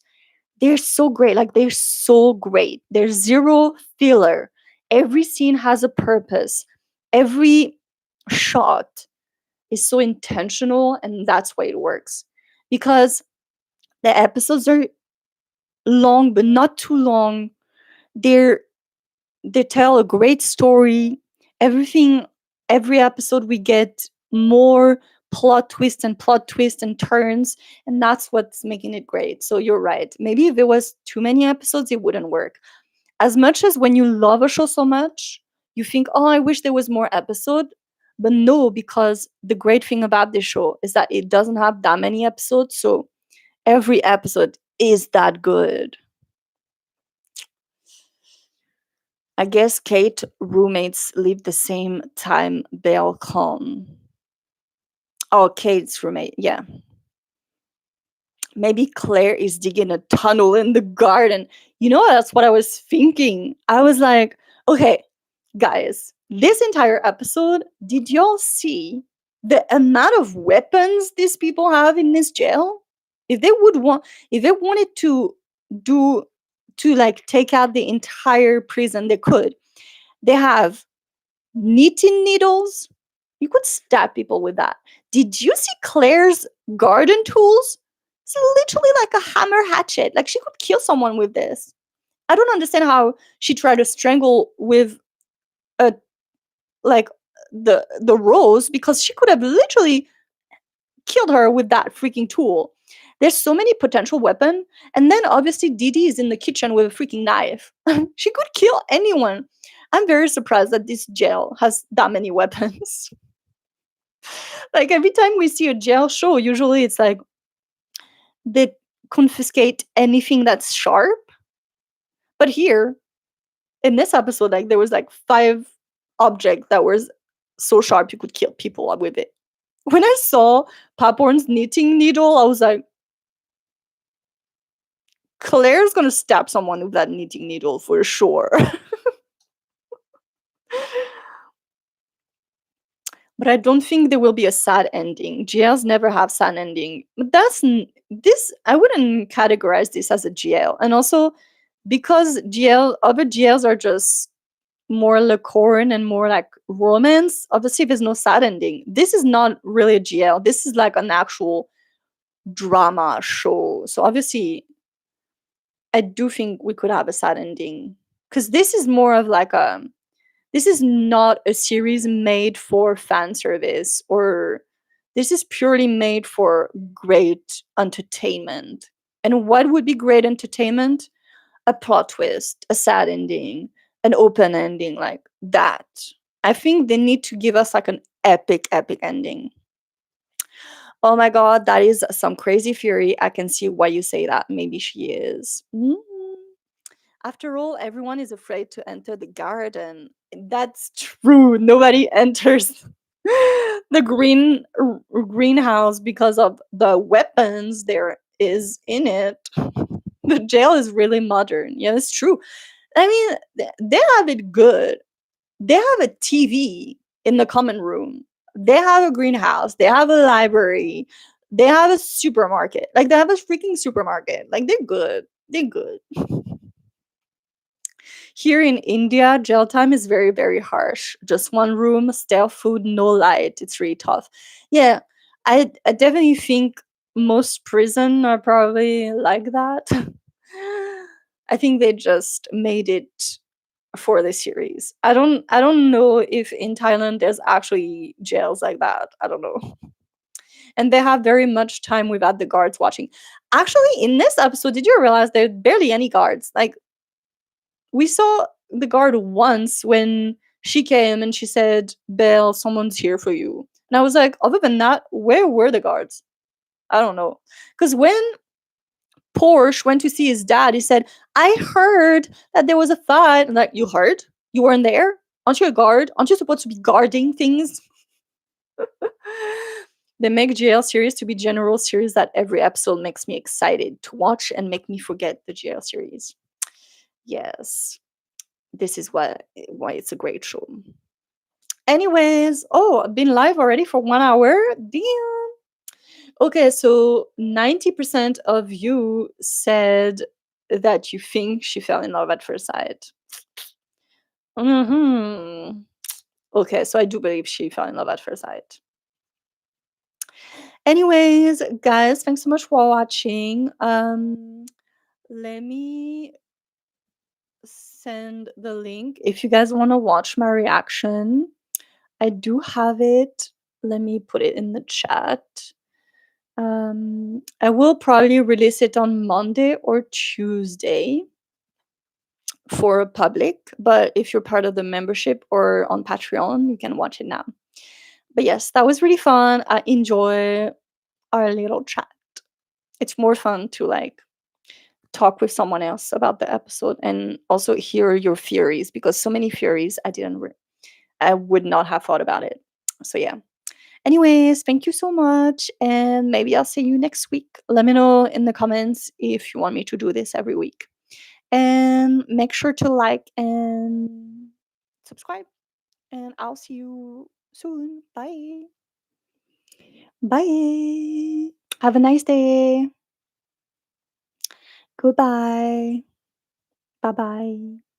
they're so great. Like, they're so great. There's zero filler. Every scene has a purpose. Every shot is so intentional, and that's why it works. Because the episodes are long, but not too long. They tell a great story. Every episode we get more plot twists and turns, and that's what's making it great. So you're right. Maybe if it was too many episodes, it wouldn't work. As much as when you love a show so much, you think, oh, I wish there was more episode. But no, because the great thing about this show is that it doesn't have that many episodes. So every episode is that good. I guess Kate roommates live the same time Belle come. Oh, Kate's roommate, yeah. Maybe Claire is digging a tunnel in the garden. You know, that's what I was thinking. I was like, okay, guys, this entire episode, did y'all see the amount of weapons these people have in this jail? If they wanted to do to like take out the entire prison, they could. They have knitting needles. You could stab people with that. Did you see Claire's garden tools? It's literally like a hammer hatchet. Like, she could kill someone with this. I don't understand how she tried to strangle with a like the rose, because she could have literally killed her with that freaking tool. There's so many potential weapons. And then obviously Didi is in the kitchen with a freaking knife. She could kill anyone. I'm very surprised that this jail has that many weapons. Like, every time we see a jail show, usually it's like they confiscate anything that's sharp. But here, in this episode, like, there was like 5 objects that was so sharp you could kill people with it. When I saw Popcorn's knitting needle, I was like, Claire's gonna stab someone with that knitting needle for sure. But I don't think there will be a sad ending. GLs never have sad ending. But this. I wouldn't categorize this as a GL. And also, because other GLs are just more licorne and more like romance, obviously there's no sad ending. This is not really a GL. This is like an actual drama show. So obviously, I do think we could have a sad ending. Because this is more of like this is not a series made for fan service, or this is purely made for great entertainment. And what would be great entertainment? A plot twist, a sad ending, an open ending, like that. I think they need to give us like an epic ending. Oh my god, that is some crazy theory. I can see why you say that. Maybe she is. After all, everyone is afraid to enter the garden. That's true. Nobody enters the greenhouse because of the weapons there is in it. The jail is really modern. Yeah, it's true. I mean, they have it good. They have a TV in the common room. They have a greenhouse. They have a library. They have a supermarket. Like, they have a freaking supermarket. Like, they're good. They're good. Here in India, jail time is very, very harsh. Just one room, stale food, no light. It's really tough. Yeah, I definitely think most prison are probably like that. I think they just made it for the series. I don't know if in Thailand there's actually jails like that. I don't know. And they have very much time without the guards watching. Actually, in this episode, did you realize there's barely any guards? Like, we saw the guard once when she came and she said, Belle, someone's here for you. And I was like, other than that, where were the guards? I don't know. Because when Porsche went to see his dad, he said, I heard that there was a fight. I'm like, you heard? You weren't there? Aren't you a guard? Aren't you supposed to be guarding things? They make GL series to be general series that every episode makes me excited to watch and make me forget the GL series. Yes, this is why it's a great show. Anyways, oh, I've been live already for 1 hour. Damn. Okay, so 90% of you said that you think she fell in love at first sight. Okay, so I do believe she fell in love at first sight. Anyways, guys, thanks so much for watching. Let me send the link if you guys want to watch my reaction. I do have it. Let me put it in the chat. I will probably release it on Monday or Tuesday for public, but if you're part of the membership or on Patreon, you can watch it now. But yes, that was really fun. I enjoy our little chat. It's more fun to like talk with someone else about the episode and also hear your theories, because so many theories I would not have thought about it. So yeah. Anyways, thank you so much, and maybe I'll see you next week. Let me know in the comments if you want me to do this every week. And make sure to like and subscribe. And I'll see you soon. Bye. Bye. Have a nice day. Goodbye. Bye bye.